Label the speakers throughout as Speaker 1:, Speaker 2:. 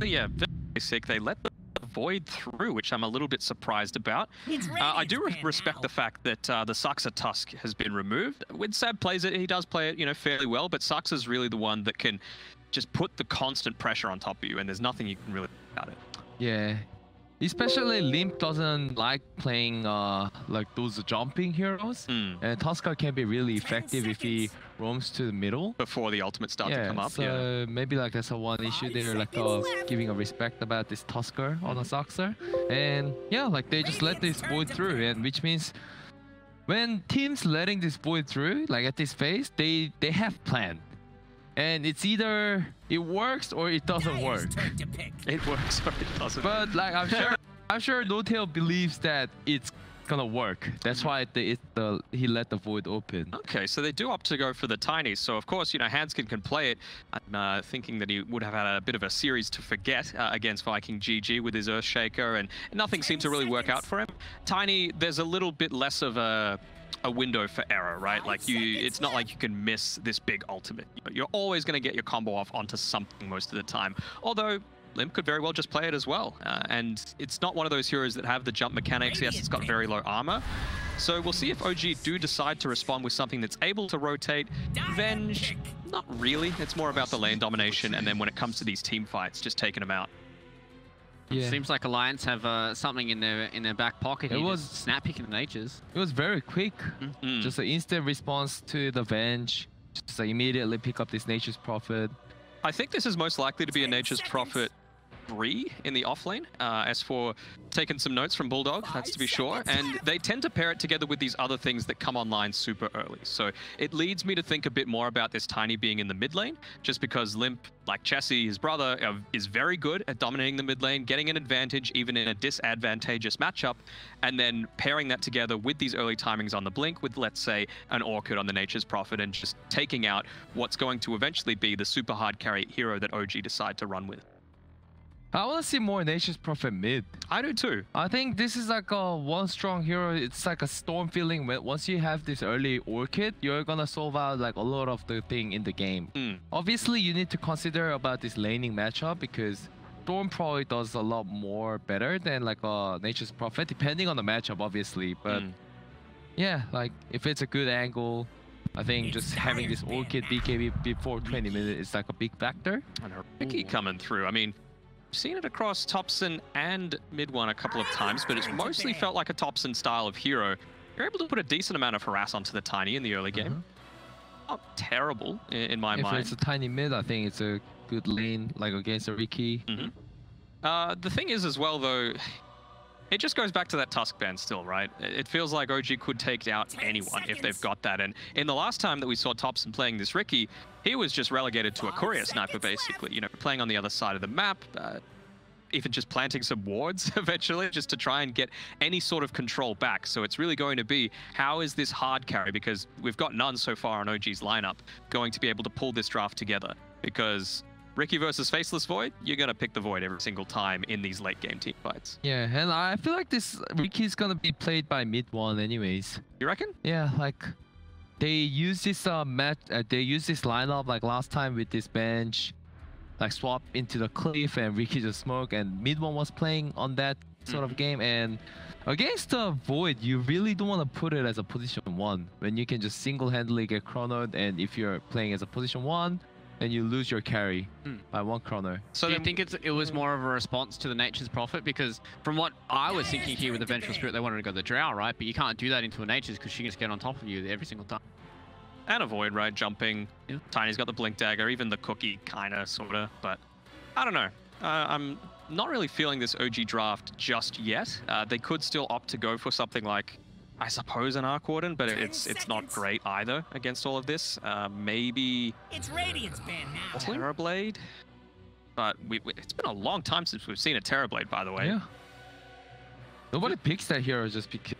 Speaker 1: yeah, very basic. They let the Void through, which I'm a little bit surprised about. I do respect the fact that the Saxa Tusk has been removed. When Sab plays it, he does play it, you know, fairly well, but Saxa's really the one that can just put the constant pressure on top of you, and there's nothing you can really do about it.
Speaker 2: Yeah. Especially Limp doesn't like playing like those jumping heroes, and Tusker can be really effective if he roams to the middle
Speaker 1: before the ultimates start to come up.
Speaker 2: So maybe like that's a one issue there, like giving a respect about this Tusker on a Saxer, and yeah, like they just let this Void through, and which means when teams letting this Void through, like at this phase, they have plan. And it's either it works or it doesn't work.
Speaker 1: It works or it doesn't.
Speaker 2: But like I'm sure No-Tail believes that it's gonna work. That's why he let the Void open.
Speaker 1: Okay, so they do opt to go for the Tiny. So of course, you know, Hanskin can play it. I'm thinking that he would have had a bit of a series to forget against Viking GG with his Earthshaker, and nothing seemed to really work out for him. Tiny, there's a little bit less of a window for error, right? Like it's not like you can miss this big ultimate. You're always going to get your combo off onto something most of the time. Although Limp could very well just play it as well. And it's not one of those heroes that have the jump mechanics. Yes, it's got very low armor. So we'll see if OG do decide to respond with something that's able to rotate. Venge, not really. It's more about the lane domination, and then when it comes to these team fights, just taking them out.
Speaker 3: Yeah. Seems like Alliance have something in their back pocket. It was snap picking the natures.
Speaker 2: It was very quick. Just an instant response to the Venge. Just immediately pick up this Nature's Prophet.
Speaker 1: I think this is most likely to be a Nature's Prophet 3 in the offlane. As for taking some notes from Bulldog, that's to be sure. And they tend to pair it together with these other things that come online super early. So it leads me to think a bit more about this Tiny being in the mid lane, just because Limp, like Chessie, his brother, is very good at dominating the mid lane, getting an advantage even in a disadvantageous matchup, and then pairing that together with these early timings on the Blink with, let's say, an Orchid on the Nature's Prophet, and just taking out what's going to eventually be the super hard carry hero that OG decide to run with.
Speaker 2: I want to see more Nature's Prophet mid.
Speaker 1: I do too.
Speaker 2: I think this is like a one strong hero. It's like a storm feeling. Once you have this early Orchid, you're gonna solve out like a lot of the thing in the game. Obviously, you need to consider about this laning matchup, because Storm probably does a lot more better than like a Nature's Prophet, depending on the matchup, obviously. But yeah, like if it's a good angle, I think just having this Orchid BKB before 20 minutes is like a big factor.
Speaker 1: And Ricky coming through. I mean, seen it across Topson and mid one a couple of times, but it's mostly felt like a Topson style of hero. You're able to put a decent amount of harass onto the Tiny in the early game. Not terrible in my mind.
Speaker 2: If it's a Tiny mid, I think it's a good lane, like against a Ricky.
Speaker 1: The thing is as well, though, it just goes back to that Tusk ban still, right? It feels like OG could take out anyone if they've got that. And in the last time that we saw Topson playing this Ricky, he was just relegated to a courier sniper, basically. You know, playing on the other side of the map, even just planting some wards eventually, just to try and get any sort of control back. So it's really going to be, how is this hard carry? Because we've got none so far on OG's lineup going to be able to pull this draft together. Because Ricky versus Faceless Void, you're going to pick the Void every single time in these late game team fights.
Speaker 2: Yeah, and I feel like this Ricky's going to be played by mid one anyways.
Speaker 1: You reckon?
Speaker 2: Yeah, like they use this they use this lineup like last time with this bench, like swap into the cliff and Ricky just smoke, and mid one was playing on that sort of game. And against the Void, you really don't want to put it as a position 1 when you can just single-handedly get chronoed, and if you're playing as a position 1, and you lose your carry by 1 chrono.
Speaker 3: So do you think it was more of a response to the Nature's Prophet? Because from what I was thinking here with the Vengeful Spirit, they wanted to go the Drow, right? But you can't do that into a Nature's because she can just get on top of you every single time.
Speaker 1: And avoid, right? Jumping. Tiny's got the Blink Dagger, even the Cookie, kind of, sort of. But I don't know. I'm not really feeling this OG draft just yet. They could still opt to go for something like, I suppose, an Arc Warden, but it's not great either against all of this. Maybe
Speaker 4: it's Radiant's ban now.
Speaker 1: Terrorblade, but it's been a long time since we've seen a Terrorblade, by the way.
Speaker 2: Yeah. Nobody picks that hero just because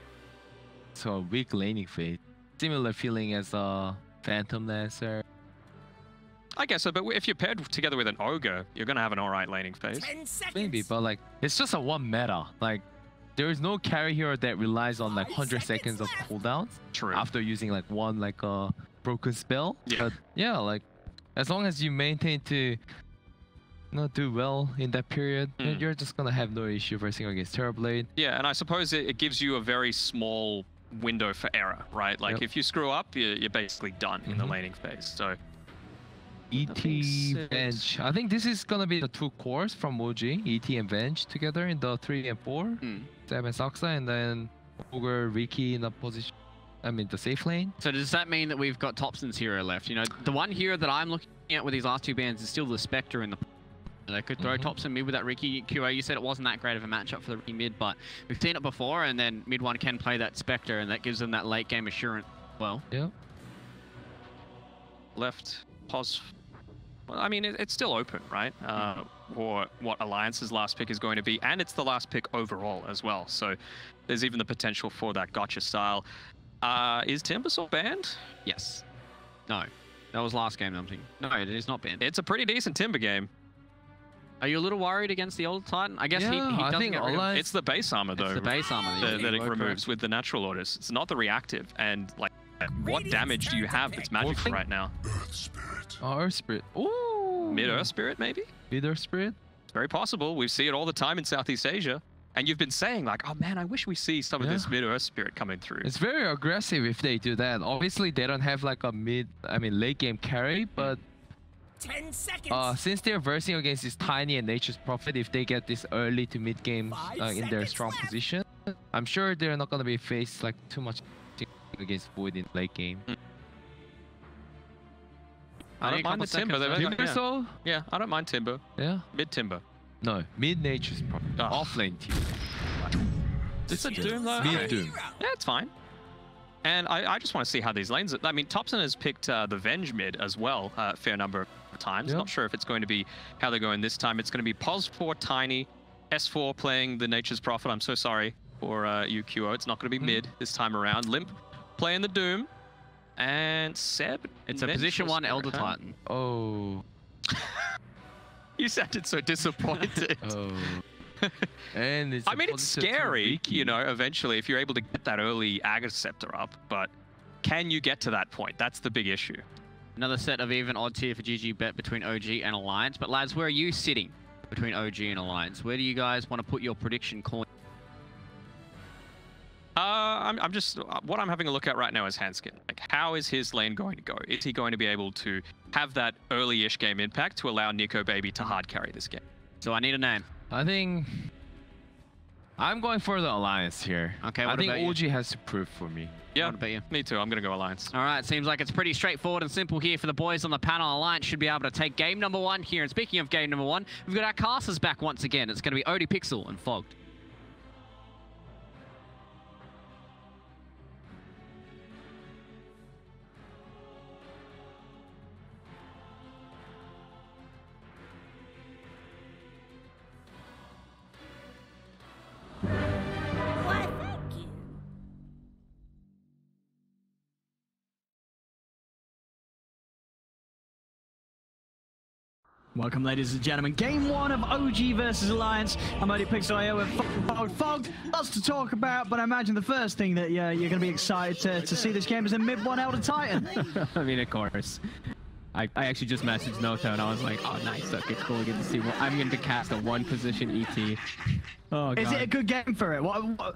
Speaker 2: it's a weak laning phase. Similar feeling as a Phantom Lancer.
Speaker 1: I guess so, but if you're paired together with an Ogre, you're gonna have an alright laning phase.
Speaker 2: Maybe, but like it's just a one meta. Like, there is no carry hero that relies on like 100 seconds of cooldowns.
Speaker 1: True.
Speaker 2: After using like one like broken spell.
Speaker 1: Yeah.
Speaker 2: But yeah, like as long as you maintain to do well in that period, then you're just gonna have no issue versing against Terrorblade.
Speaker 1: Yeah, and I suppose it gives you a very small window for error, right? Like if you screw up, you're basically done in the laning phase. So
Speaker 2: ET, Venge. I think this is gonna be the two cores from OG, ET and Venge together in the 3 and 4. Seb and Saksa, and then Ogre, Riki in the position. I mean the safe lane.
Speaker 3: So does that mean that we've got Topson's hero left? You know, the one hero that I'm looking at with these last two bans is still the Spectre in the. They could throw Topson mid with that Riki QA. You said it wasn't that great of a matchup for the Riki mid, but we've seen it before, and then mid one can play that Spectre, and that gives them that late game assurance as well.
Speaker 2: Yeah.
Speaker 1: Left pause. Well, I mean, it's still open, right? For what Alliance's last pick is going to be, and it's the last pick overall as well. So there's even the potential for that gotcha style. Is Timbersaw banned?
Speaker 3: Yes. No. That was last game, I'm thinking. No, it is not banned.
Speaker 1: It's a pretty decent Timber game.
Speaker 3: Are you a little worried against the old Titan? I guess he
Speaker 2: I
Speaker 3: doesn't
Speaker 2: think
Speaker 3: get rid of...
Speaker 1: It's the base armor, though.
Speaker 3: It's the base armor
Speaker 1: that it removes with the natural orders. It's not the reactive. And, like, what damage do you have that's magical right now?
Speaker 4: Earth Spirit.
Speaker 2: Oh, Earth Spirit. Ooh.
Speaker 1: Mid-Earth Spirit, maybe?
Speaker 2: Mid-Earth Spirit?
Speaker 1: It's very possible. We see it all the time in Southeast Asia. And you've been saying, like, oh, man, I wish we see some of this Mid-Earth Spirit coming through.
Speaker 2: It's very aggressive if they do that. Obviously, they don't have, like, a late game carry, but
Speaker 4: 10 seconds.
Speaker 2: since they're versing against this Tiny and Nature's Prophet, if they get this early to mid game in their strong position, I'm sure they're not gonna be faced like too much against Void in late game.
Speaker 1: I don't mind the Timber. Yeah, I don't mind Timber.
Speaker 2: Yeah.
Speaker 1: Mid Timber.
Speaker 2: No, mid Nature's Prophet. Off lane team.
Speaker 1: It's a Doom though.
Speaker 2: Mid Doom.
Speaker 1: Yeah, it's fine. And I just want to see how these lanes. I mean, Topson has picked the Venge mid as well, a fair number of times.
Speaker 2: Yep.
Speaker 1: Not sure if it's going to be how they're going this time. It's going to be Pos 4 Tiny, S4 playing the Nature's Prophet. I'm so sorry for UQO. It's not going to be mid this time around. Limp playing the Doom, and Seb.
Speaker 3: It's a position 1 Elder Titan.
Speaker 2: Oh.
Speaker 1: You sounded so disappointed.
Speaker 2: Oh. And it's
Speaker 1: I mean, it's scary, you know, eventually, if you're able to get that early Agasceptor up, but can you get to that point? That's the big issue.
Speaker 3: Another set of even odd tier for GG bet between OG and Alliance. But lads, where are you sitting between OG and Alliance? Where do you guys want to put your prediction coin?
Speaker 1: I'm just, what I'm having a look at right now is Hanskin. Like, how is his lane going to go? Is he going to be able to have that early-ish game impact to allow Nico Baby to hard carry this game?
Speaker 3: So I need a name.
Speaker 2: I think I'm going for the Alliance here.
Speaker 3: Okay,
Speaker 2: I think OG has to prove for me.
Speaker 1: Yeah,
Speaker 3: what about you?
Speaker 1: Me too. I'm going to go Alliance.
Speaker 3: All right, seems like it's pretty straightforward and simple here for the boys on the panel. Alliance should be able to take game number 1 here. And speaking of game number 1, we've got our casters back once again. It's going to be Odie Pixel and Fogged.
Speaker 5: Welcome, ladies and gentlemen. Game 1 of OG versus Alliance. I'm Odie Pixel here with Fogged. Lots to talk about, but I imagine the first thing that you're going to be excited to see this game is a mid-1 Elder Titan.
Speaker 6: I mean, of course. I actually just messaged Nota and I was like, oh, nice. Okay, cool. I get to see what I'm going to cast a 1-position ET. Oh, God.
Speaker 5: Is it a good game for it? What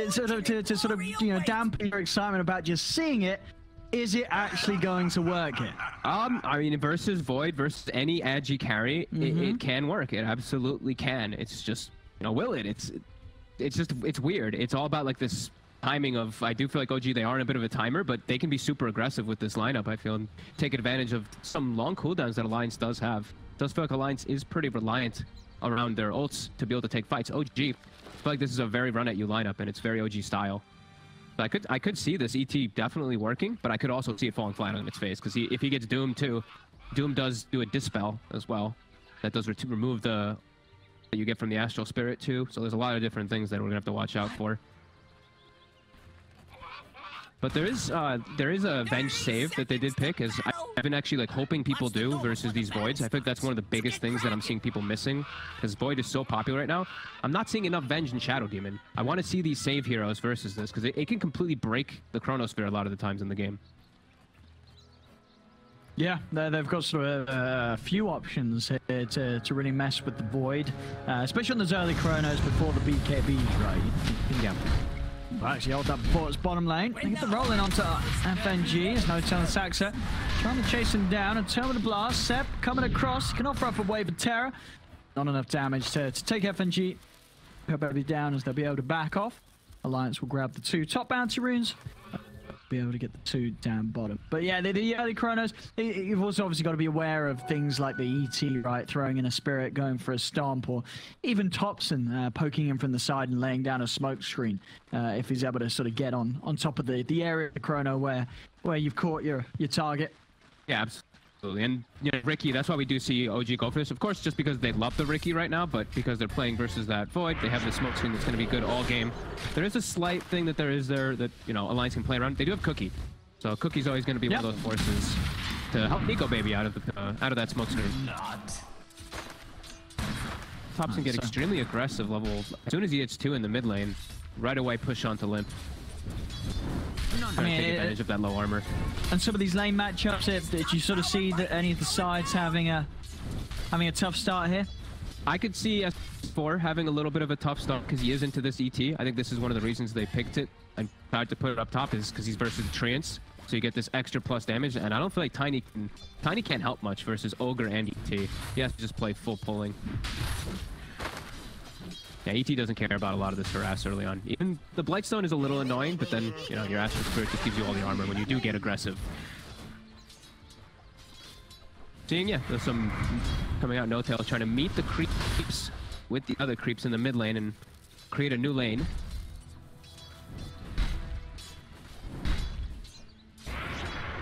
Speaker 5: sort of to sort of, you know, dampen your excitement about just seeing it? Is it actually going to work here?
Speaker 6: I mean, versus Void, versus any agi carry, it can work. It absolutely can. It's just, you know, will it? It's weird. It's all about like this timing of, I do feel like OG, they are in a bit of a timer, but they can be super aggressive with this lineup, I feel, and take advantage of some long cooldowns that Alliance does have. It does feel like Alliance is pretty reliant around their ults to be able to take fights. OG, I feel like this is a very run at you lineup, and it's very OG style. But I could see this ET definitely working, but I could also see it falling flat on its face, because if he gets Doom too, Doom does do a Dispel as well. That does remove the that you get from the Astral Spirit too. So there's a lot of different things that we're gonna have to watch out for. But there is a Venge save that they did pick, as I've been actually like hoping people do versus these Voids. I think that's one of the biggest things that I'm seeing people missing, because Void is so popular right now. I'm not seeing enough Venge and Shadow Demon. I want to see these save heroes versus this, because it can completely break the Chronosphere a lot of the times in the game.
Speaker 5: Yeah, they've got sort of a few options here to really mess with the Void, especially on those early chronos before the BKBs, right?
Speaker 6: Yeah.
Speaker 5: Well, actually hold that before it's bottom lane. They get the rolling onto FNG. There's no telling Saxa trying to chase him down and turn with the blast. Sep coming across, can offer up a wave of terror. Not enough damage to take FNG. He'll be down as they'll be able to back off. Alliance will grab the 2 top bounty runes. Be able to get the 2 down bottom. But yeah, the early chronos, you've also obviously got to be aware of things like the ET, right? Throwing in a spirit, going for a stomp, or even Topson poking him from the side and laying down a smoke screen if he's able to sort of get on top of the area of the chrono where you've caught your target.
Speaker 6: Yeah, absolutely. And you know, Riki, that's why we do see OG go for this. Of course, just because they love the Riki right now, but because they're playing versus that Void, they have the smoke screen that's going to be good all game. There is a slight thing that there is there that, you know, Alliance can play around. They do have Cookie. So Cookie's always going to be one of those forces to help Nico Baby out of that smoke screen. Topson get extremely aggressive level. As soon as he hits 2 in the mid lane, right away push onto Limp.
Speaker 5: I mean,
Speaker 6: take advantage of that low armor.
Speaker 5: And some of these lane matchups, did you sort of see that any of the sides having a tough start here?
Speaker 6: I could see S4 having a little bit of a tough start because he is into this ET. I think this is one of the reasons they picked it and tried to put it up top is because he's versus Treants. So you get this extra plus damage, and I don't feel like Tiny can't help much versus Ogre and ET. He has to just play full pulling. Yeah, ET doesn't care about a lot of this harass early on. Even the Blightstone is a little annoying, but then, you know, your Astral Spirit just gives you all the armor when you do get aggressive. Seeing, yeah, there's some coming out No-Tail trying to meet the creeps with the other creeps in the mid lane and create a new lane.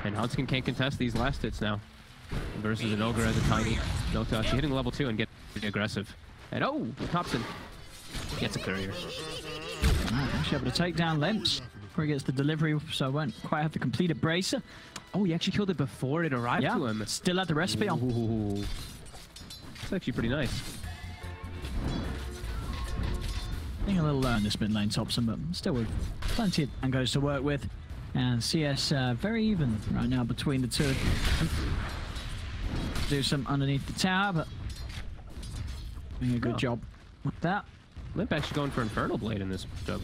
Speaker 6: And Huntskin can't contest these last hits now. Versus an Ogre as a Tiny. No-Tail actually hitting level 2 and getting aggressive. And oh, Topson gets a courier.
Speaker 5: Actually able to take down Limps before he gets the delivery, so won't quite have the completed bracer.
Speaker 6: Oh, he actually killed it before it arrived to him.
Speaker 5: Still had the recipe on.
Speaker 6: Ooh. That's actually pretty nice.
Speaker 5: Being a little low in this mid lane, Topson, but still with plenty of angles to work with. And CS very even right now between the two. Do some underneath the tower, but doing a good job with that.
Speaker 6: Limp actually going for Infernal Blade in this job.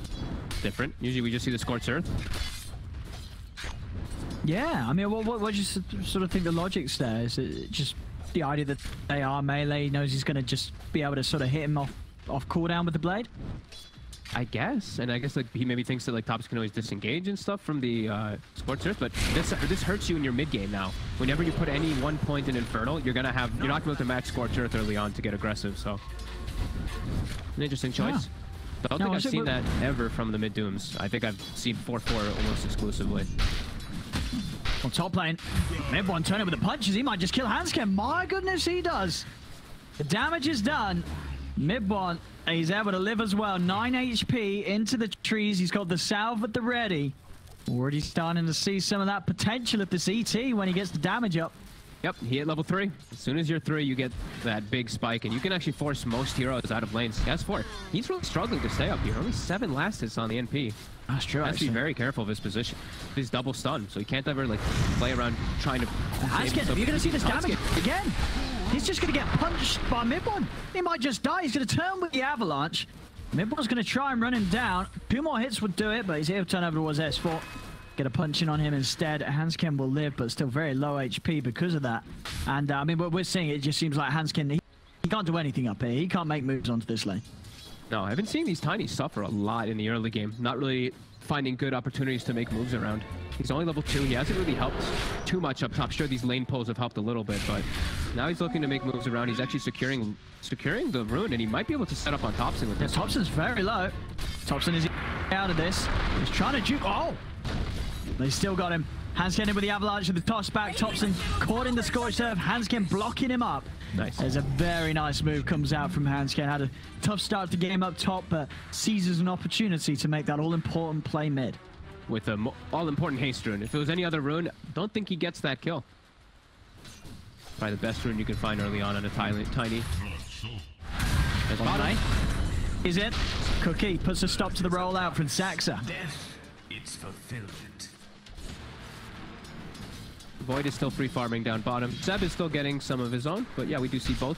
Speaker 6: Different. Usually we just see the Scorched Earth.
Speaker 5: Yeah, I mean, what do you sort of think the logic's there? Is it just the idea that they are melee, he knows he's going to just be able to sort of hit him off cooldown with the blade?
Speaker 6: I guess, and I guess like he maybe thinks that like Tops can always disengage and stuff from the Scorched Earth, but this hurts you in your mid game now. Whenever you put any 1 point in Infernal, you're not going to be able to match Scorched Earth early on to get aggressive. So an interesting choice. But I don't think I've seen that ever from the mid dooms. I think I've seen 4-4 almost exclusively.
Speaker 5: On top lane, mid one turning with the punches. He might just kill Hanskin. My goodness, he does. The damage is done. Mid one, he's able to live as well. 9 HP into the trees. He's got the salve at the ready. Already starting to see some of that potential of this ET when he gets the damage up.
Speaker 6: Yep, he hit level 3. As soon as you're 3, you get that big spike, and you can actually force most heroes out of lanes. S4, he's really struggling to stay up here. Only 7 last hits on the NP.
Speaker 5: That's true.
Speaker 6: Has to be very careful of his position. He's double stunned, so he can't ever like play around trying to.
Speaker 5: Hanskin, you're gonna see this damage again. He's just gonna get punched by mid one. He might just die. He's gonna turn with the avalanche. Mid one's gonna try and run him down. A few more hits would do it, but he's able to turn over towards S4. Get a punch in on him instead. Hanskin will live, but still very low HP because of that. And I mean, what we're seeing, it just seems like Hanskin, he can't do anything up here. He can't make moves onto this lane.
Speaker 6: No, I've been seeing these Tiny suffer a lot in the early game. Not really finding good opportunities to make moves around. He's only level 2. He hasn't really helped too much up top. Sure, these lane pulls have helped a little bit, but now he's looking to make moves around. He's actually securing the rune, and he might be able to set up on Topson with this.
Speaker 5: Topson's very low. Topson is out of this. He's trying to juke. Oh! They still got him. Hanskin in with the avalanche with the toss back. Topson caught in the Scorched Earth. Hanskin blocking him up.
Speaker 6: Nice.
Speaker 5: There's a very nice move comes out from Hanskin. Had a tough start to the game up top, but seizes an opportunity to make that all-important play mid.
Speaker 6: With an all-important haste rune. If it was any other rune, don't think he gets that kill. Probably the best rune you can find early on a Tiny. That's bottom.
Speaker 5: Is it? Cookie puts a stop to the rollout from Saxa.
Speaker 4: Death, its fulfillment.
Speaker 6: Void is still free farming down bottom. Seb is still getting some of his own, but yeah, we do see both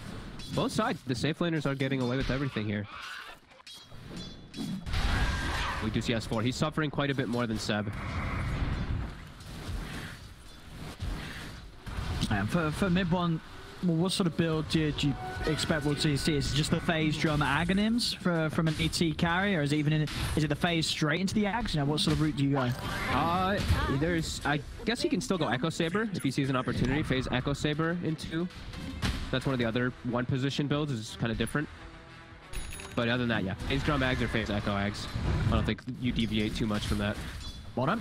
Speaker 6: sides. The safe laners are getting away with everything here. We do see S4. He's suffering quite a bit more than Seb.
Speaker 5: And for mid one, well, what sort of build do you expect we'll see? Is it just the phase drum Aghanims from an ET carry, or is it the phase straight into the Ags? You know, what sort of route do you go?
Speaker 6: I guess he can still go Echo Saber if he sees an opportunity. Phase Echo Saber into. That's one of the other one position builds. Is kind of different. But other than that, yeah, phase drum Ags or phase Echo Ags. I don't think you deviate too much from that.
Speaker 5: Bottom.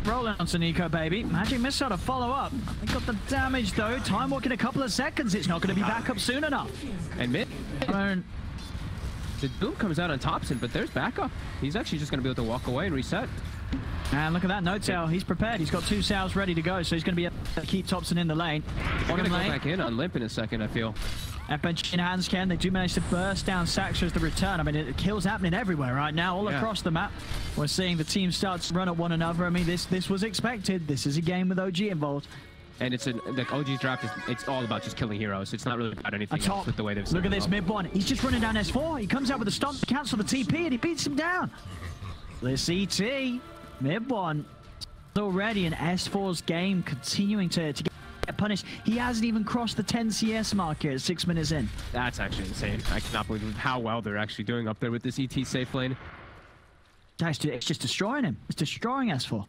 Speaker 5: Rolling onto Nico Baby. Magic Missile to follow up. They got the damage though. Time walking a couple of seconds. It's not going to be back up soon enough.
Speaker 6: And mid. The Doom comes out on Topson, but there's backup. He's actually just going to be able to walk away and reset.
Speaker 5: And look at that No-Tail. He's prepared. He's got 2 Sails ready to go, so he's going to be able to keep Topson in the lane.
Speaker 6: He's going to go back in on Limp in a second, I feel.
Speaker 5: FNG in hands, Ken. They do manage to burst down Saxo as the return. I mean, kills happening everywhere right now, all across the map. We're seeing the team start to run at one another. I mean, this was expected. This is a game with OG involved.
Speaker 6: And it's like OG's draft it's all about just killing heroes. It's not really about anything else with the way they've set
Speaker 5: Look at this mid one. He's just running down S4. He comes out with a stomp to cancel the TP and he beats him down. This ET, mid one, already in S4's game, continuing to get punished. He hasn't even crossed the 10 CS mark here at 6 minutes in.
Speaker 6: That's actually insane. I cannot believe how well they're actually doing up there with this ET safe lane.
Speaker 5: It's just destroying him. It's destroying S4.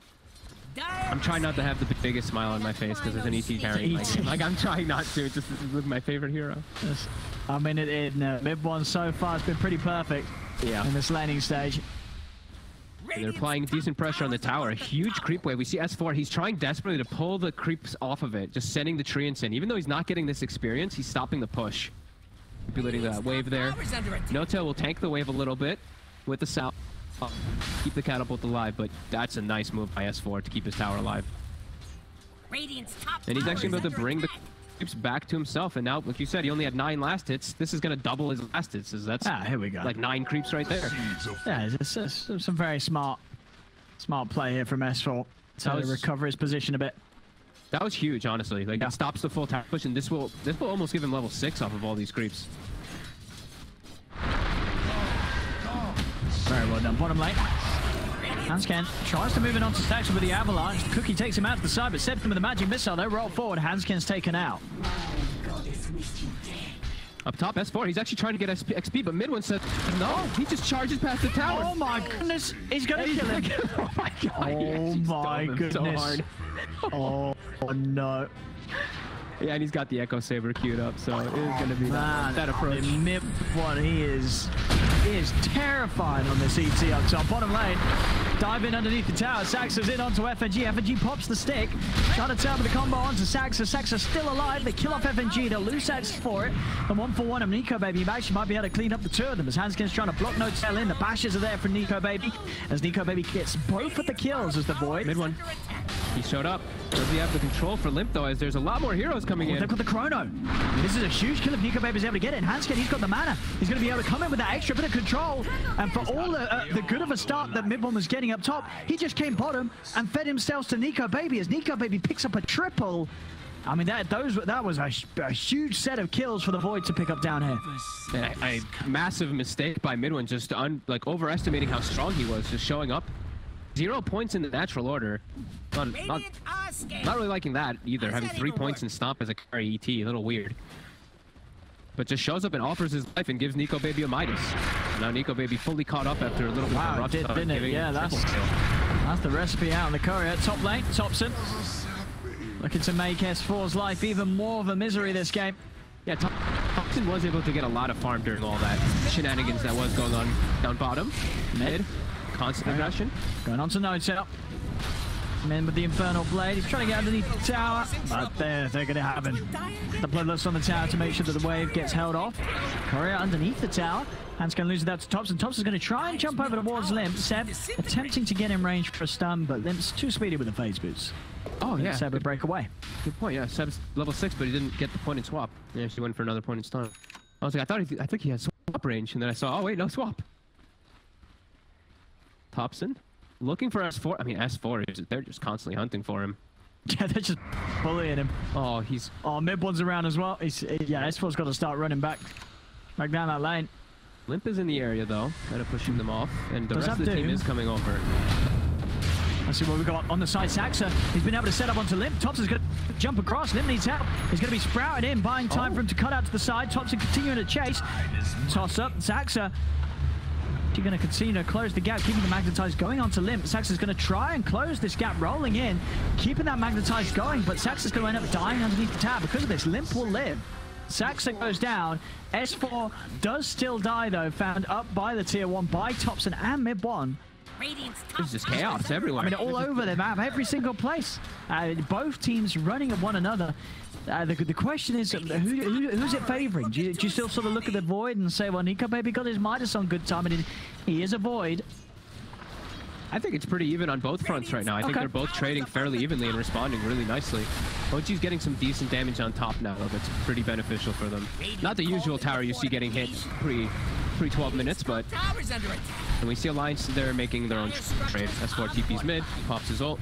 Speaker 6: I'm trying not to have the biggest smile on my face because there's an ET carry in my game. Like, I'm trying not to. Just with my favorite hero.
Speaker 5: Yes. I mean, mid one so far has been pretty perfect in this laning stage.
Speaker 6: They're applying decent pressure on the tower. A huge creep wave. We see S4. He's trying desperately to pull the creeps off of it, just sending the treants in. Even though he's not getting this experience, he's stopping the push. Manipulating that wave there. No-Tail will tank the wave a little bit with the south. Keep the catapult alive, but that's a nice move by S4 to keep his tower alive. And he's actually able to bring the creeps back to himself. And now, like you said, he only had 9 last hits. This is going to double his last hits. That's
Speaker 5: here we go.
Speaker 6: Like 9 creeps right there.
Speaker 5: Yeah, it's some very smart play here from S4 to recover his position a bit.
Speaker 6: That was huge, honestly. Like, it stops the full tower push, and this will almost give him level 6 off of all these creeps.
Speaker 5: Very well done. Bottom lane. Hansken tries to move it onto Saxon with the Avalanche. Cookie takes him out to the side, but Seb with the Magic Missile. They roll forward. Hansken's taken out.
Speaker 6: Up top, S4. He's actually trying to get XP, but Midwin said, no, he just charges past the tower.
Speaker 5: Oh my goodness. He's going to kill him.
Speaker 6: Oh my god.
Speaker 5: Oh my goodness. So hard. Oh no.
Speaker 6: Yeah, and he's got the Echo Saber queued up, so it is going to be that approach.
Speaker 5: Mid-one, he is terrifying on this ET up top. Bottom lane, dive in underneath the tower. Saxa's in onto FNG. FNG pops the stick. Trying to turn with the combo onto Saxa. Saxa's still alive. They kill off FNG. They'll lose Saxa for it. And 1-for-1 of Nico Baby. He actually might be able to clean up the 2 of them as Hanskin's trying to block No-Tail in. The bashes are there for Nico Baby as Nico Baby gets both of the kills as the Void.
Speaker 6: Mid one. He showed up. Does he have the control for Limp though, as there's a lot more heroes coming in?
Speaker 5: They've got the Chrono. This is a huge kill if Nico Baby's able to get it. And Hanskin, he's got the mana. He's going to be able to come in with that extra bit of control. And for all the good of a start that Midone was getting up top, he just came bottom and fed himself to Nico Baby as Nico Baby picks up a triple. I mean, that was a huge set of kills for the Void to pick up down here.
Speaker 6: A massive mistake by Midwin, just like overestimating how strong he was, just showing up. 0 points in the natural order. Not really liking that either. Having 3 points in Stomp as a carry ET, a little weird. But just shows up and offers his life and gives Nico Baby a Midas. Now Nico Baby fully caught up after a little bit of rush.
Speaker 5: Didn't it? Yeah, that's the recipe out in the courier. Top lane, Topson. Looking to make S4's life even more of a misery this game.
Speaker 6: Yeah, Topson was able to get a lot of farm during all that shenanigans that was going on down bottom. Mid. Constant aggression.
Speaker 5: Going on to No-Tail. In with the Infernal Blade. He's trying to get underneath the tower. But they're going to have him. The Bloodlust on the tower to make sure that the wave gets held off. Courier underneath the tower. Hand's going to lose it out to Topson. Topson's going to try and jump over towards Limp. Seb attempting to get in range for a stun, but Limp's too speedy with the phase boots.
Speaker 6: Oh, yeah.
Speaker 5: Seb would break away.
Speaker 6: Good point, yeah. Seb's level 6, but he didn't get the point and swap. Yeah, she went for another point and stun. I was like, I think he had swap range, and then I saw, oh, wait, no swap. Topson looking for S4. I mean, S4 they're just constantly hunting for him.
Speaker 5: Yeah, they're just bullying him.
Speaker 6: Oh, he's...
Speaker 5: Oh, mid one's around as well. Yeah, S4's got to start running back down that lane.
Speaker 6: Limp is in the area, though, kind of pushing them off, and the rest of the team is coming over.
Speaker 5: Let's see what we've got on the side. Saxa, he's been able to set up onto Limp. Thompson's going to jump across. Limp needs help. He's going to be sprouted in, buying time for him to cut out to the side. Thompson continuing to chase. Toss up. Saxa, you're going to continue to close the gap, keeping the magnetize going onto Limp. Saxa's going to try and close this gap, rolling in, keeping that magnetize going, but Saxa's going to end up dying underneath the tower. Because of this, Limp will live. Saxa goes down. S4 does still die, though, found up by the tier 1 by Thompson and mid 1.
Speaker 6: There's just chaos everywhere.
Speaker 5: I mean, all over the map, every single place. Both teams running at one another. The question is, who's it favoring? Do you still sort of look at the Void and say, well, Nico Baby got his Midas on good time, and he is a Void?
Speaker 6: I think it's pretty even on both fronts right now. I think they're both trading fairly evenly and responding really nicely. OG's getting some decent damage on top now, though. That's pretty beneficial for them. Not the usual tower you see getting hit pre-12 minutes, but... And we see Alliance there making their own trade. S4 TP's mid, pops his ult.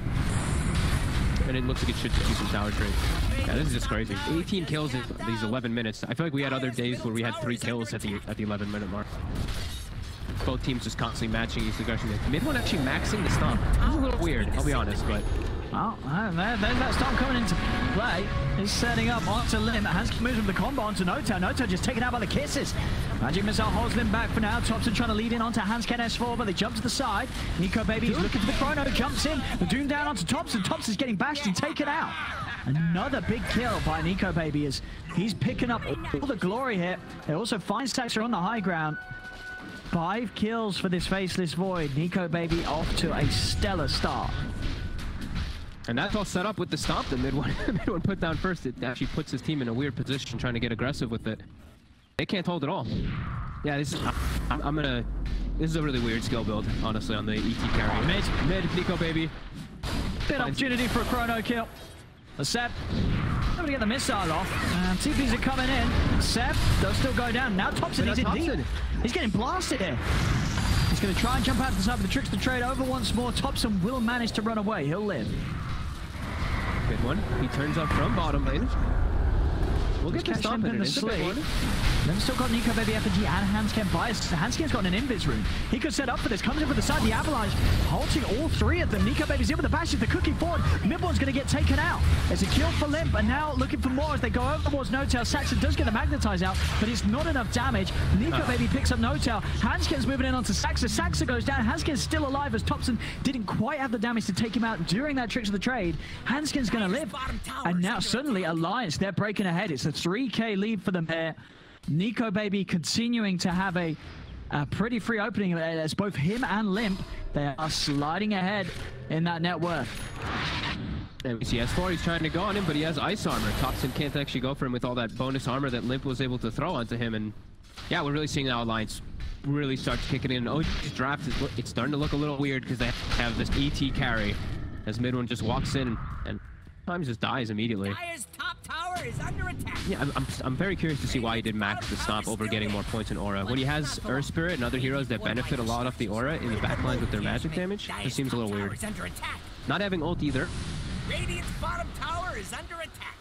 Speaker 6: And it looks like it should see some tower trade. Yeah, this is just crazy. 18 kills in these 11 minutes. I feel like we had other days where we had 3 kills at the 11-minute mark. Both teams just constantly matching each aggression. Mid one actually maxing the stomp. It's a little weird, I'll be honest, but...
Speaker 5: Well, there's that stomp coming into play. He's setting up onto Lim. Hanskin moves with the combo onto Noto. Noto just taken out by the kisses. Magic Missile holds Lim back for now. Thompson trying to lead in onto Hanskin S4, but they jump to the side. Nico Baby is looking for the chrono, jumps in. The Doom down onto Thompson. Thompson's getting bashed and taken out. Another big kill by Nico Baby as he's picking up all the glory here. They also find Saxa on the high ground. 5 kills for this Faceless Void. Nico Baby off to a stellar start.
Speaker 6: And that's all set up with the stomp that mid one put down first. It actually puts his team in a weird position trying to get aggressive with it. They can't hold it all. Yeah, this is this is a really weird skill build, honestly, on the ET carry. Mid, Nico Baby.
Speaker 5: Good opportunity for a chrono kill. The Sep, able to get the missile off. TPs are coming in. Sep does still go down. Now Thompson is in deep. He's getting blasted here. He's going to try and jump out to the side, but the tricks the trade over once more. Thompson will manage to run away. He'll live.
Speaker 6: Good one. He turns up from bottom lane. We'll get the stomp in the sleep.
Speaker 5: Then still got Nico Baby FNG and Hanskin bias. Hanskin's got an invis room. He could set up for this. Comes in with the side, the avalanche, halting all 3 of them. Nico Baby's in with the bashes, the cookie forward. Mid-one's going to get taken out. It's a kill for Limp, and now looking for more as they go over towards No-Tail. Saxon does get the magnetize out, but it's not enough damage. Nico Baby picks up No-Tail. Hanskin's moving in onto Saxa. Saxa goes down. Hanskin's still alive as Thompson didn't quite have the damage to take him out during that tricks of the trade. Hanskin's going to live. And now suddenly Alliance, they're breaking ahead. It's a 3K lead for them here. Nico Baby continuing to have a pretty free opening as both him and Limp, they are sliding ahead in that net worth.
Speaker 6: And we see S4, he's trying to go on him, but he has ice armor. Thompson can't actually go for him with all that bonus armor that Limp was able to throw onto him. And yeah, we're really seeing now Alliance really starts kicking in. OG's draft is it's starting to look a little weird because they have this ET carry as mid one just walks in and sometimes just dies immediately.
Speaker 4: Is under attack.
Speaker 6: Yeah, I'm very curious to see why he did max the stomp over getting more points in aura. When he has Earth Spirit and other heroes that benefit a lot off the aura in the backlines with their magic damage, it seems a little weird. Not having ult either.
Speaker 4: Radiant's bottom tower is under attack.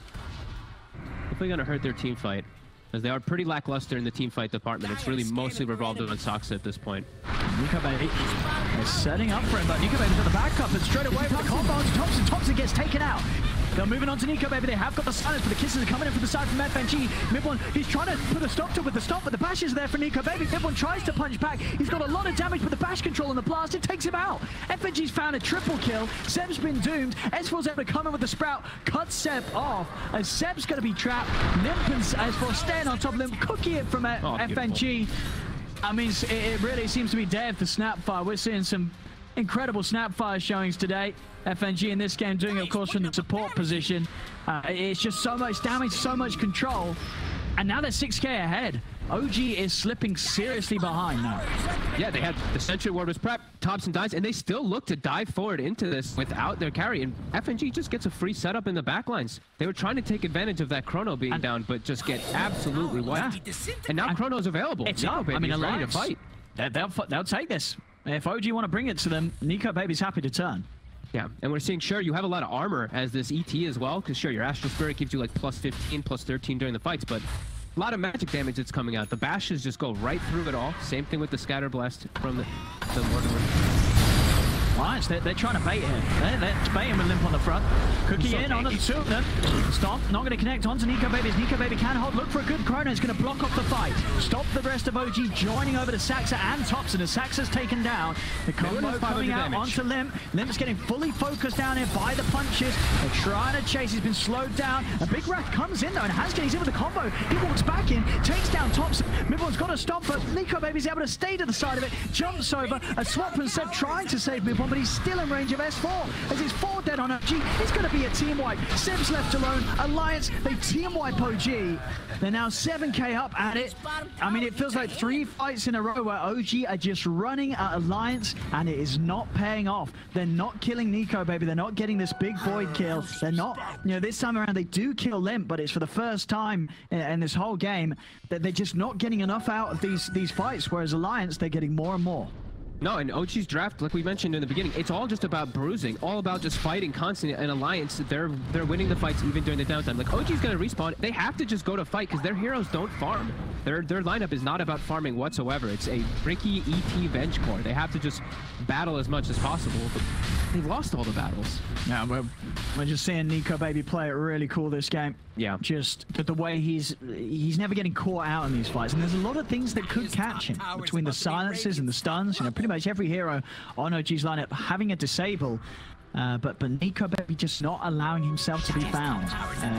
Speaker 6: Definitely gonna hurt their team fight, as they are pretty lackluster in the team fight department. It's really mostly revolved around Saxa at this point.
Speaker 5: Nico Baby is setting up for him, but Nico Baby's got the backup and straight away with the combo onto Thompson. Thompson gets taken out. They're moving on to Nico Baby. They have got the silence, but the kisses are coming in from the side from FNG. Mid1, he's trying to put a stop to it with the stop, but the bash is there for Nico Baby. Mid1 tries to punch back. He's got a lot of damage, but the bash control and the blast, it takes him out. FNG's found a triple kill. Seb's been doomed. S4's able to come in with the sprout, cut Seb off, and Seb's going to be trapped. Limp and S4 staying on top of them, cookie it from FNG. I mean, it really seems to be dead for Snapfire. We're seeing some incredible Snapfire showings today. FNG in this game doing it, of course, from the support position. It's just so much damage, so much control. And now they're 6K ahead. OG is slipping seriously behind now.
Speaker 6: Yeah, they had the Sentry Ward was prepped, Thompson dies, and they still look to dive forward into this without their carry. And FNG just gets a free setup in the backlines. They were trying to take advantage of that Chrono being down, but just get absolutely wiped. And now Chrono's available.
Speaker 5: It's up. I mean,
Speaker 6: ready to fight.
Speaker 5: They'll take this. If OG want to bring it to them, Nico Baby's happy to turn.
Speaker 6: Yeah, and we're seeing, sure, you have a lot of armor as this ET as well, because sure, your Astral Spirit gives you like plus 15, plus 13 during the fights, but a lot of magic damage that's coming out. The bashes just go right through it all. Same thing with the Scatter Blast from the Mortimer.
Speaker 5: Alliance, they're trying to bait here. They're baiting with Limp on the front. Cookie in on the two of them. Stop, not going to connect onto Nico Baby. As Nico Baby can hold, look for a good chrono. It's going to block off the fight. Stop the rest of OG joining over to Saxa and Thompson as Saxa's taken down. The combo coming out onto Limp. Limp's getting fully focused down here by the punches. They're trying to chase. He's been slowed down. A big Wrath comes in though, and Hanskin, he's in with the combo. He walks back in, takes down Thompson. Midbone's got to stop, but Nico Baby's able to stay to the side of it. Jumps over. A swap and Seb trying to save Midbone, but he's still in range of S4 as he's 4 dead on OG. It's going to be a team wipe. Seb's left alone. Alliance, they team wipe OG. They're now 7k up at it. I mean, it feels like 3 fights in a row where OG are just running at Alliance, and it is not paying off. They're not killing Nico Baby. They're not getting this big void kill. They're not, you know, this time around they do kill Limp, but it's for the first time in this whole game that they're just not getting enough out of these fights, whereas Alliance, they're getting more and more.
Speaker 6: No, and OG's draft, like we mentioned in the beginning, it's all just about bruising, all about just fighting constantly. And Alliance, they're winning the fights even during the downtime. Like, OG's going to respawn. They have to just go to fight because their heroes don't farm. Their lineup is not about farming whatsoever. It's a Ricky ET Venge core. They have to just battle as much as possible, but they've lost all the battles.
Speaker 5: Yeah, we're just seeing Nico Baby play it really cool this game.
Speaker 6: Yeah.
Speaker 5: Just the way he's never getting caught out in these fights. And there's a lot of things that could catch him between the silences and the stuns. You know, pretty much every hero on OG's lineup having a disable. But Nico Baby just not allowing himself to be found,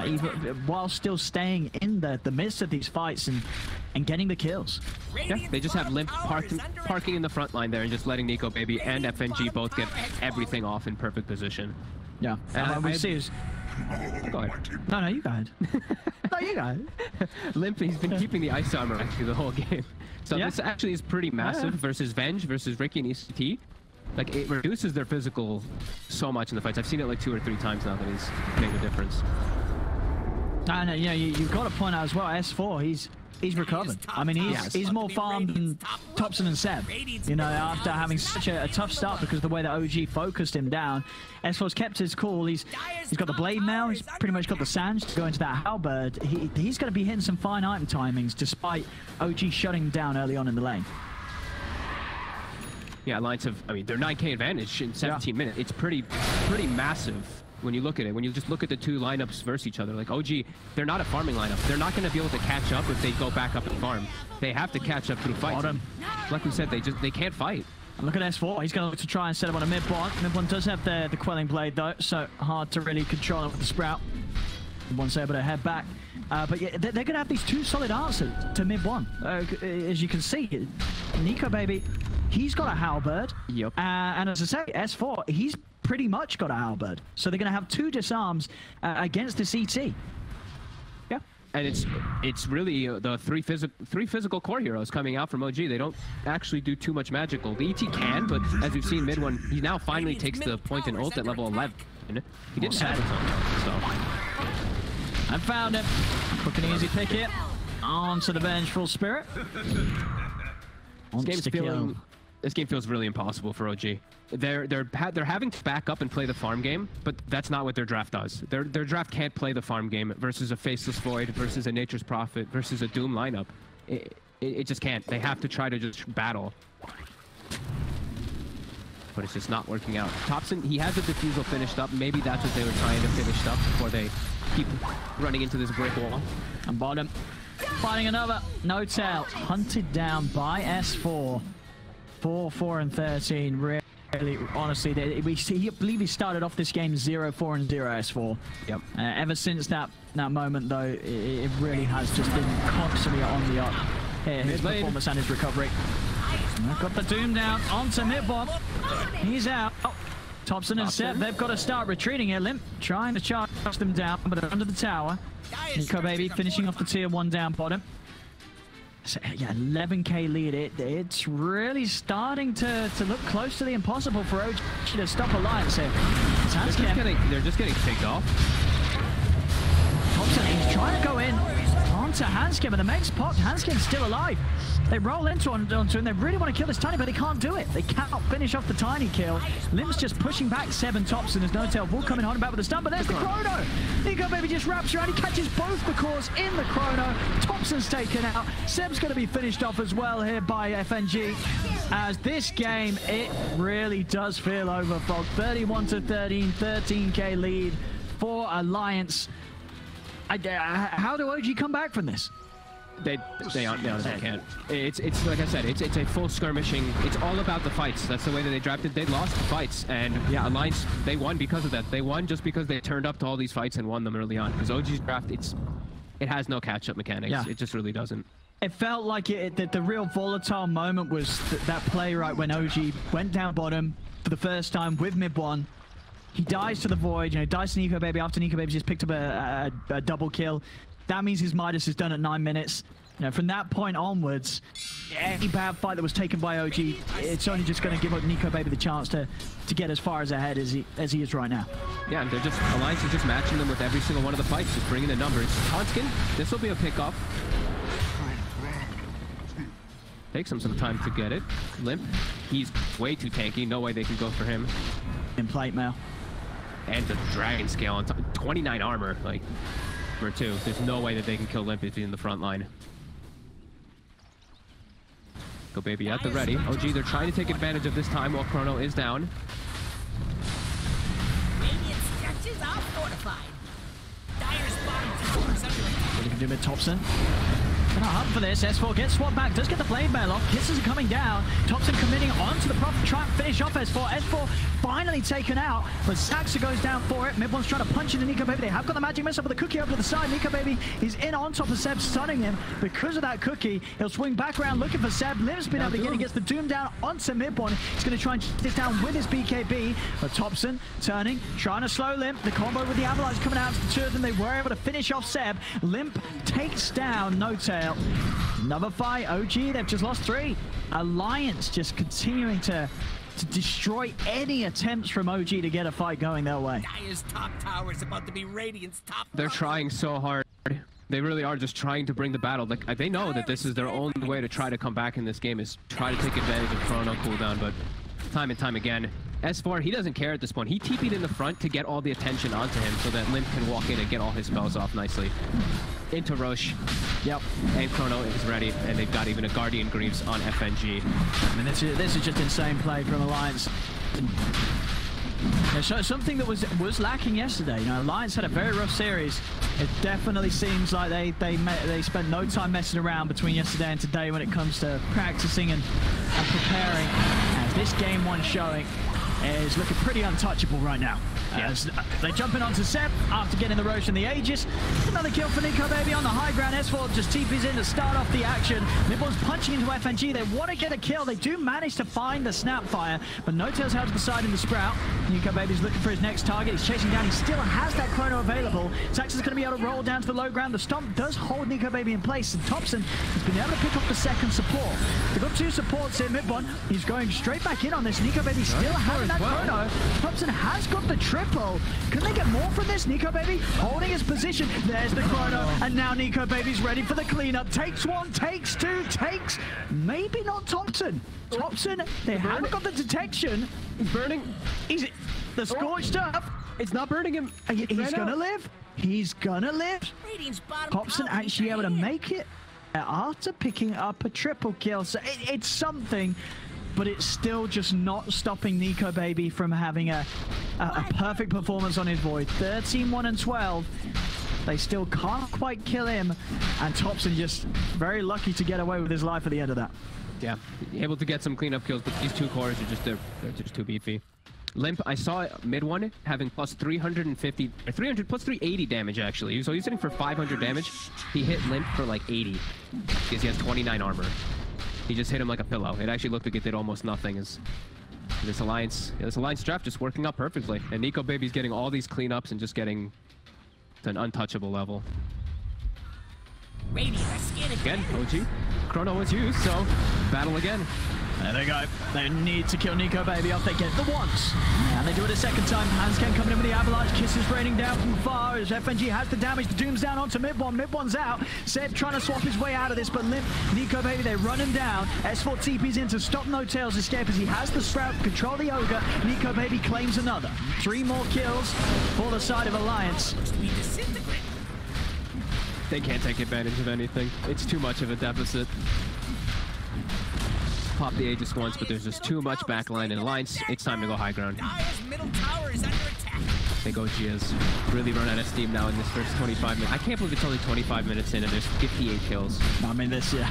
Speaker 5: even while still staying in the midst of these fights and getting the kills.
Speaker 6: Yeah, they just have Limp parking in the front line there and just letting Nico Baby and FNG both get everything off in perfect position.
Speaker 5: Yeah, and we see is...
Speaker 6: Go ahead.
Speaker 5: No, you go ahead. No, you go ahead.
Speaker 6: Limp, he's been keeping the ice armor actually the whole game. So
Speaker 5: yeah.
Speaker 6: This actually is pretty massive versus Venge versus Ricky and ECT. Like, it reduces their physical so much in the fights. I've seen it like 2 or 3 times now that he's made a difference.
Speaker 5: And yeah, you've got to point out as well, S4, he's recovered. I mean, he's more farmed than Thompson and Seb. You know, after having such a tough start because of the way that OG focused him down. S4's kept his cool. He's got the blade now. He's pretty much got the Sands to go into that halberd. He's going to be hitting some fine item timings despite OG shutting down early on in the lane.
Speaker 6: Yeah, Alliance have, I mean, they're 9k advantage in 17 minutes. It's pretty massive when you look at it. When you just look at the 2 lineups versus each other. Like, OG, they're not a farming lineup. They're not going to be able to catch up if they go back up and farm. They have to catch up through fights. Like we said, they can't fight.
Speaker 5: And look at S4. He's going to look to try and set up on a mid-bot. Mid-bot does have the quelling blade, though, so hard to really control it with the Sprout. Mid-bot's able to head back. But yeah, they're going to have these 2 solid answers to mid-1. As you can see, Nico Baby, he's got a halberd.
Speaker 6: Yep.
Speaker 5: And as I say, S4, he's pretty much got a halberd. So they're going to have 2 disarms against this ET.
Speaker 6: Yeah. And it's really the three physical core heroes coming out from OG. They don't actually do too much magical. The ET can, but as we've seen mid-1, he now finally takes the point in ult at level 11. He didn't have it so.
Speaker 5: I found him. Quick and easy pick it. Onto the Vengeful Spirit.
Speaker 6: This game feels really impossible for OG. They're having to back up and play the farm game, but that's not what their draft does. Their draft can't play the farm game versus a Faceless Void, versus a Nature's Prophet, versus a Doom lineup. It just can't. They have to try to just battle. But it's just not working out. Thompson, he has the defusal finished up. Maybe that's what they were trying to finish up before they keep running into this brick wall.
Speaker 5: And bottom. Finding another. No tail. Hunted down by S4. 4, 4, and 13. Really, honestly, I believe he started off this game 0, 4, and 0 S4.
Speaker 6: Yep.
Speaker 5: Ever since that moment, though, it really has just been constantly on the up. Here, his performance and his recovery. Got the Doom down onto mid-bot. He's out. Oh, Thompson and Seb, they've got to start retreating here. Limp trying to charge them down, but they're under the tower. Nico Baby finishing off the tier 1 down bottom. So, yeah, 11k lead. It's really starting to look close to the impossible for OG to stop Alliance here.
Speaker 6: They're just getting picked off.
Speaker 5: Thompson, he's trying to go in onto Hanskin, but the meg's popped. Hanskin's still alive. They roll onto him. They really want to kill this Tiny, but they can't do it. They cannot finish off the Tiny kill. Limp's just pushing back Seb and Thompson as NoTail will come in hot and back with a stun, but there's the Chrono. NicoBaby just wraps around. He catches both the cores in the Chrono. Thompson's taken out. Seb's going to be finished off as well here by FNG. As this game, it really does feel over, Frog. 31-13, 13k lead for Alliance. How do OG come back from this?
Speaker 6: They can't. It's like I said, it's a full skirmishing. It's all about the fights. That's the way that they drafted. They lost the fights, and yeah, Alliance, they won because of that. They won just because they turned up to all these fights and won them early on. Because OG's draft, it has no catch-up mechanics.
Speaker 5: Yeah.
Speaker 6: It just really doesn't.
Speaker 5: It felt like the real volatile moment was that play right when OG went down bottom for the first time with mid one. He dies to the Void, dies to NicoBaby after NicoBaby just picked up a double kill. That means his Midas is done at 9 minutes. From that point onwards, any bad fight that was taken by OG, it's only just going to give up NicoBaby the chance to get as far as ahead as he is right now.
Speaker 6: Yeah, and Alliance is just matching them with every single one of the fights, just bringing the numbers. Tonskin, this will be a pickoff. Takes him some time to get it. Limp, he's way too tanky. No way they can go for him.
Speaker 5: In plate mail.
Speaker 6: And the Dragon Scale on top. 29 armor, like, for 2. There's no way that they can kill Limp if he's in the front line. NicoBaby at the ready. OG, they're trying to take advantage of this time while Chrono is down.
Speaker 4: Radiant structures are fortified. Dire's bottom tower is under attack.
Speaker 5: What do you do with Thompson? Gonna hunt for this. S4 gets swapped back, does get the blade mail off. Kisses are coming down. Thompson committing onto the Prophet, try and finish off S4. S4 finally taken out, but Saxa goes down for it. Mid one's trying to punch into NicoBaby. They have got the magic missile, but the cookie over to the side. NicoBaby is in on top of Seb, stunning him. Because of that cookie, he'll swing back around looking for Seb. Limp's been able to get it. He gets the Doom down onto mid one. He's going to try and shoot this down with his BKB, but Thompson turning, trying to slow Limp. The combo with the Avalanche coming out to the 2 of them. They were able to finish off Seb. Limp takes down NoTail. Another fight. OG, they've just lost 3. Alliance just continuing to destroy any attempts from OG to get a fight going their way.
Speaker 4: Dire's top tower is about to be Radiant's top.
Speaker 6: They're trying so hard. They really are just trying to bring the battle. Like, they know that this is their only way to try to come back in this game, is try to take advantage of Chrono cooldown, but time and time again, S4, he doesn't care at this point. He TP'd in the front to get all the attention onto him so that Limp can walk in and get all his spells off nicely. Into Roche. Yep. And Chrono is ready, and they've got even a Guardian Greaves on FNG.
Speaker 5: I mean, this is just insane play from Alliance. So something that was lacking yesterday. Alliance had a very rough series. It definitely seems like they spent no time messing around between yesterday and today when it comes to practicing and preparing. As this game 1 showing is looking pretty untouchable right now. As they jump in onto Seb after getting the Roche and the Aegis. Another kill for NicoBaby on the high ground. S4 just TP's in to start off the action. Midbone's punching into FNG. They want to get a kill. They do manage to find the Snapfire, but NoTail's held to the side in the Sprout. NicoBaby's looking for his next target. He's chasing down. He still has that Chrono available. Saxon's going to be able to roll down to the low ground. The Stomp does hold NicoBaby in place, and Thompson has been able to pick up the second support. They've got 2 supports here. Midbone, he's going straight back in on this. NicoBaby still having that Chrono. Thompson has got the triple. Can they get more from this? NicoBaby holding his position. There's the Chrono, and now NicoBaby's ready for the cleanup. Takes 1, takes 2, takes maybe not Thompson. Thompson, they haven't got the detection.
Speaker 6: He's burning.
Speaker 5: He's the scorched up.
Speaker 6: It's not burning him.
Speaker 5: He's gonna live. He's gonna live.
Speaker 4: Radiant's bottom
Speaker 5: Thompson
Speaker 4: tower
Speaker 5: actually
Speaker 4: is
Speaker 5: able to
Speaker 4: right
Speaker 5: make it after picking up a triple kill. So it's something, but it's still just not stopping NicoBaby from having a perfect performance on his Void. 13-1 and 12. They still can't quite kill him, and Thompson just very lucky to get away with his life at the end of that.
Speaker 6: Yeah, able to get some cleanup kills, but these 2 cores are just they're just too beefy. Limp, I saw mid one having plus 350, or 300 plus 380 damage actually. So he's hitting for 500 damage. He hit Limp for like 80 because he has 29 armor. He just hit him like a pillow. It actually looked like it did almost nothing. As this alliance draft just working out perfectly, and NicoBaby's getting all these cleanups and just getting to an untouchable level.
Speaker 4: Radiant are scared
Speaker 6: Again, OG. Chrono was used, so battle again.
Speaker 5: There they go. They need to kill Nico Baby off. They get the once. And they do it a second time. Hansken coming in with the avalanche. Kisses raining down from far as FNG has the damage. The Doom's down onto Mid1. Mid1's out. Seb trying to swap his way out of this, but Limp, Nico Baby, they run him down. S4 TP's in to stop No Tails' escape as he has the Sprout, control the Ogre. Nico Baby claims another. 3 more kills for the side of Alliance.
Speaker 6: They can't take advantage of anything. It's too much of a deficit. Pop the Aegis once, but there's just too much backline in Alliance. It's time to go high ground. They go Giaz. Really run out of steam now in this first 25 minutes. I can't believe it's only 25 minutes in and there's 58 kills.
Speaker 5: I mean, this, yeah.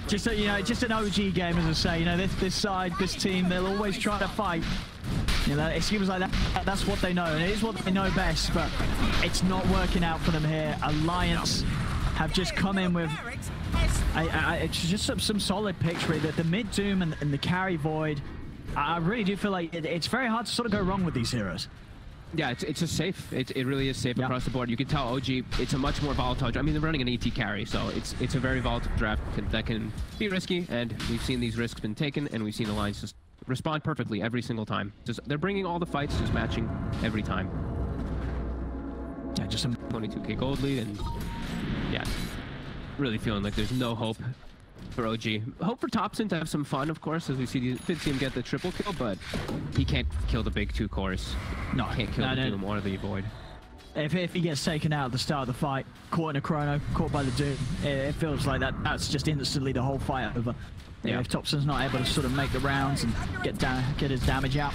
Speaker 5: Just so you know, just an OG game, as I say. You know, this side, this team, they'll always try to fight. You know, it seems like that's what they know, and it is what they know best, but it's not working out for them here. Alliance have just come in with it's just some solid picks, really. The mid Doom and the carry Void. I really do feel like it's very hard to sort of go wrong with these heroes.
Speaker 6: Yeah, it's just safe. It really is safe across the board. You can tell OG, it's a much more volatile. I mean, they're running an ET carry, so it's a very volatile draft that can be risky, and we've seen these risks been taken, and we've seen Alliance just respond perfectly every single time. Just they're bringing all the fights, just matching every time. Yeah, just some 22k gold lead, and yeah, really feeling like there's no hope for OG. Hope for Topson to have some fun, of course, as we see him get the triple kill, but he can't kill the big 2 cores. No, he can't kill the Doom or the Void.
Speaker 5: If he gets taken out at the start of the fight, caught in a chrono, caught by the Doom, it feels like that's just instantly the whole fight over. Yeah. If Topson's not able to sort of make the rounds and get his damage out.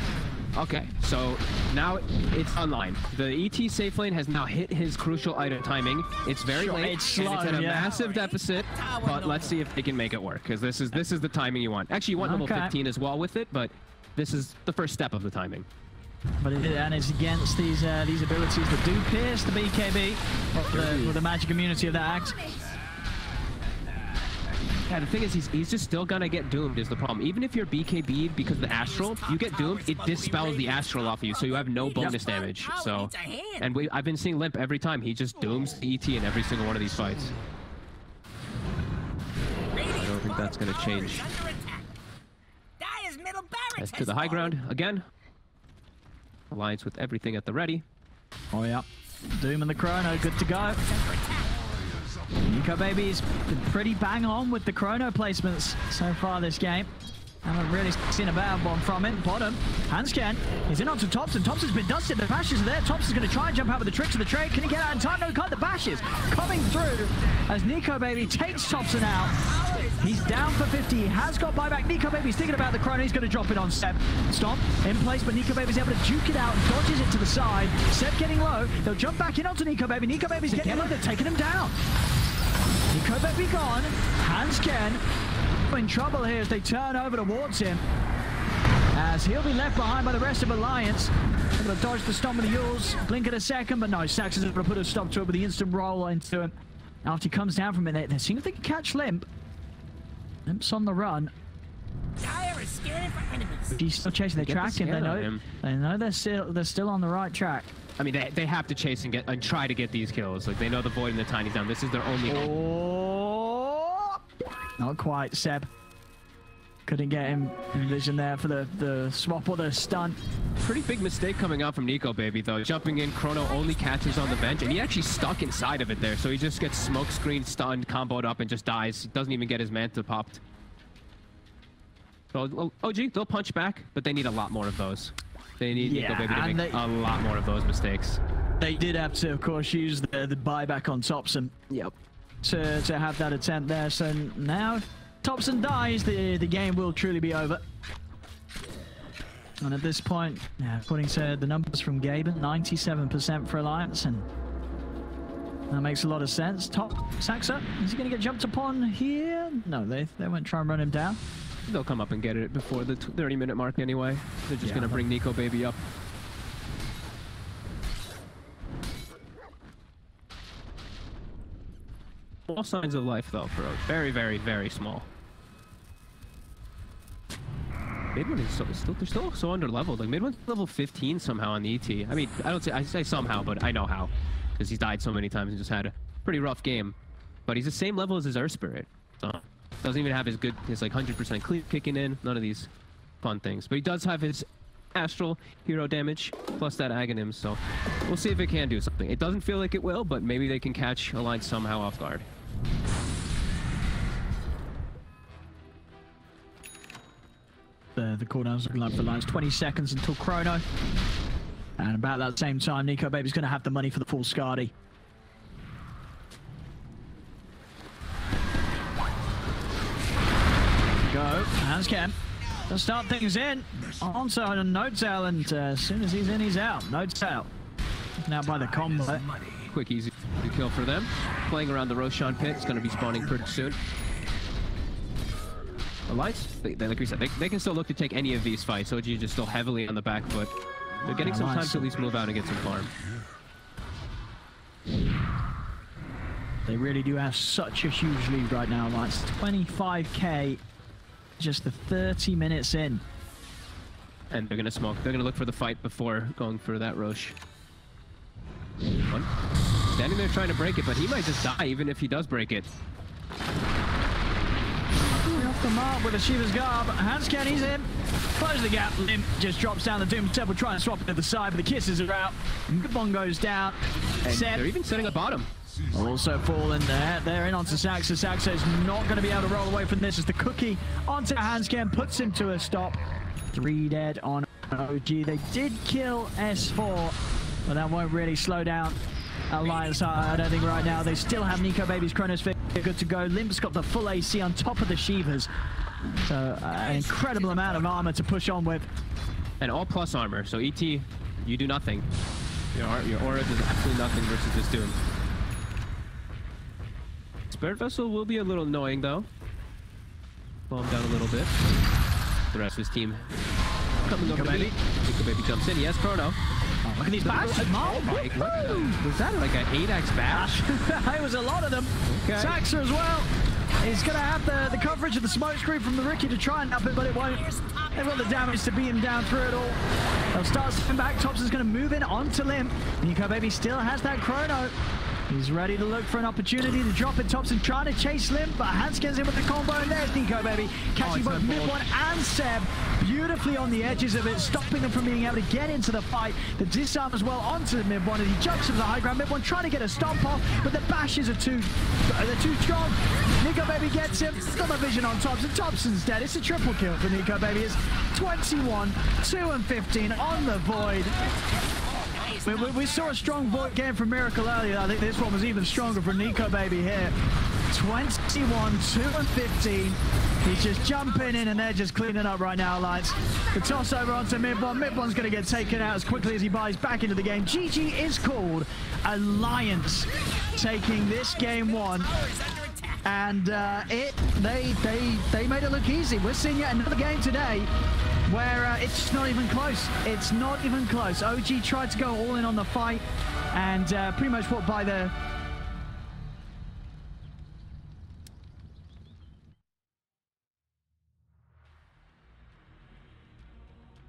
Speaker 6: Okay, so now it's online. The ET safe lane has now hit his crucial item timing. It's very late,
Speaker 5: it's slow,
Speaker 6: and it's at a massive deficit, but let's see if they can make it work, because this is the timing you want. Actually, you want level 15 as well with it, but this is the first step of the timing.
Speaker 5: But it's against these abilities that do pierce the BKB with the magic immunity of that axe.
Speaker 6: Yeah, the thing is, he's just still gonna get doomed is the problem. Even if you're BKB'd because of the Astral, you get doomed, it dispels the Astral off of you, so you have no bonus damage. So, and I've been seeing Limp every time. He just dooms the ET in every single one of these fights. I don't think that's gonna change. As to the high ground, again. Alliance with everything at the ready.
Speaker 5: Oh yeah. Doom and the Chrono, good to go. Nico Baby's been pretty bang on with the chrono placements so far this game. Haven't really seen a bad one from him. Bottom, Hansken is in onto Topson. Topson's been dusted, the bashes are there. Topson's going to try and jump out with the tricks of the trade. Can he get out in time? No, he can't. The bashes coming through as Nico Baby takes Topson out. He's down for 50. He has got buyback. Nico Baby's thinking about the chrono. He's going to drop it on Seb. Stomp in place, but Nico Baby's able to juke it out and dodges it to the side. Seb getting low. They'll jump back in onto Nico Baby. Nico Baby's getting low. They're taking him down. Nico Baby gone. Hansken in trouble here as they turn over towards him, as he'll be left behind by the rest of Alliance. Able to dodge the stomp of the Yules. Blink at a second, but no, Sax is able to put a stop to it with the instant roll into him. After he comes down from it, they're seeing if they can catch Limp. Limp's on the run. He's still chasing. They track him. They know they're still on the right track.
Speaker 6: I mean, they have to chase and try to get these kills. Like, they know the Void and the Tiny's down. This is their only
Speaker 5: hope. Not quite, Seb. Couldn't get him in vision there for the swap or the stun.
Speaker 6: Pretty big mistake coming out from Nico Baby, though. Jumping in, Chrono only catches on the bench, and he actually stuck inside of it there. So he just gets smoke screen, stunned, comboed up, and just dies. He doesn't even get his Manta popped. So OG, they'll punch back, but they need a lot more of those. They need Nico Baby to make a lot more of those mistakes.
Speaker 5: They did have to, of course, use the buyback on Topson.
Speaker 6: Yep.
Speaker 5: To have that attempt there. So now Topson dies, the game will truly be over. And at this point, according to the numbers from Gaben, 97% for Alliance, and that makes a lot of sense. Top Saxa, is he going to get jumped upon here? No, they won't try and run him down.
Speaker 6: They'll come up and get it before the 30-minute mark anyway. They're just going to bring Nico Baby up. Small signs of life, though, for Oak. Very, very, very small. Mid1 is they're still so under-leveled. Like, Mid1's level 15 somehow on the ET. I mean, I say somehow, but I know how. Because he's died so many times and just had a pretty rough game. But he's the same level as his Earth Spirit. So Doesn't even have his like 100% clean kicking in. None of these fun things. But he does have his Astral hero damage plus that Aghanim, so we'll see if it can do something. It doesn't feel like it will, but maybe they can catch Alliance somehow off guard.
Speaker 5: The cooldown's looking like for Alliance. 20 seconds until Chrono. And about that same time, Nico Baby's going to have the money for the full Skadi. Go, Hanscam. Let's start things in. Onto a Notel, and as soon as he's in, he's out. Notel. Now by the combo.
Speaker 6: Quick, easy kill for them. Playing around the Roshan pit. It's going to be spawning pretty soon. Alliance, like we said, they can still look to take any of these fights. OG just still heavily on the back foot. They're getting some time to at least move out and get some farm.
Speaker 5: They really do have such a huge lead right now, Alliance. 25k. Just the 30 minutes in.
Speaker 6: And they're going to smoke. They're going to look for the fight before going for that Rosh. One. Standing there trying to break it, but he might just die even if he does break it.
Speaker 5: Off the mark with a Shiva's Garb. Hanscan, he's in. Close the gap. Limp just drops down the Doom Temple, trying to swap it to the side, but the kisses are out. Gabon goes down.
Speaker 6: They're even setting up bottom.
Speaker 5: Also falling there. They're in onto Saxa. Saxa is not going to be able to roll away from this as the cookie onto Hanscan puts him to a stop. 3 dead on OG. They did kill S4, but that won't really slow down Alliance. I don't think right now. They still have Nico Baby's Chronosphere good to go. Limp's got the full AC on top of the Shivas. So an incredible amount of armor to push on with.
Speaker 6: And all plus armor. So ET, you do nothing. Your aura does absolutely nothing versus this Doom. Spirit Vessel will be a little annoying though. Slow him down a little bit. The rest of his team coming over to me. Nico Baby jumps in. He has Chrono.
Speaker 5: Oh, look at these bashes.
Speaker 6: Oh my god. Was that like an 8x bash?
Speaker 5: It was a lot of them.
Speaker 6: Okay.
Speaker 5: Saxa as well. He's going to have the coverage of the smoke screen from the Ricky to try and up it, but it won't. They've got the damage to beat him down through it all. They'll start stepping back. Thompson's going to move in onto Limp. Nico Baby still has that Chrono. He's ready to look for an opportunity to drop it. Thompson trying to chase Limp, but Hans gets in with the combo, and there's Nico Baby catching both Mid1 and Seb beautifully on the edges of it, stopping them from being able to get into the fight. The disarm as well onto Mid1, and he jumps to the high ground. Mid1 trying to get a stomp off, but the bashes are too strong. Nico Baby gets him. Got the vision on Thompson. Thompson's dead. It's a triple kill for Nico Baby. It's 21, 2 and 15 on the Void. We saw a strong Void game from Miracle earlier. I think this one was even stronger for Nico Baby here. 21, 2 and 15. He's just jumping in and they're just cleaning up right now, Alliance. The toss over onto Mid1. Mid1's going to get taken out as quickly as he buys back into the game. GG is called. Alliance taking this game 1. And they made it look easy. We're seeing yet another game today where it's just not even close. It's not even close. OG tried to go all in on the fight, and pretty much by the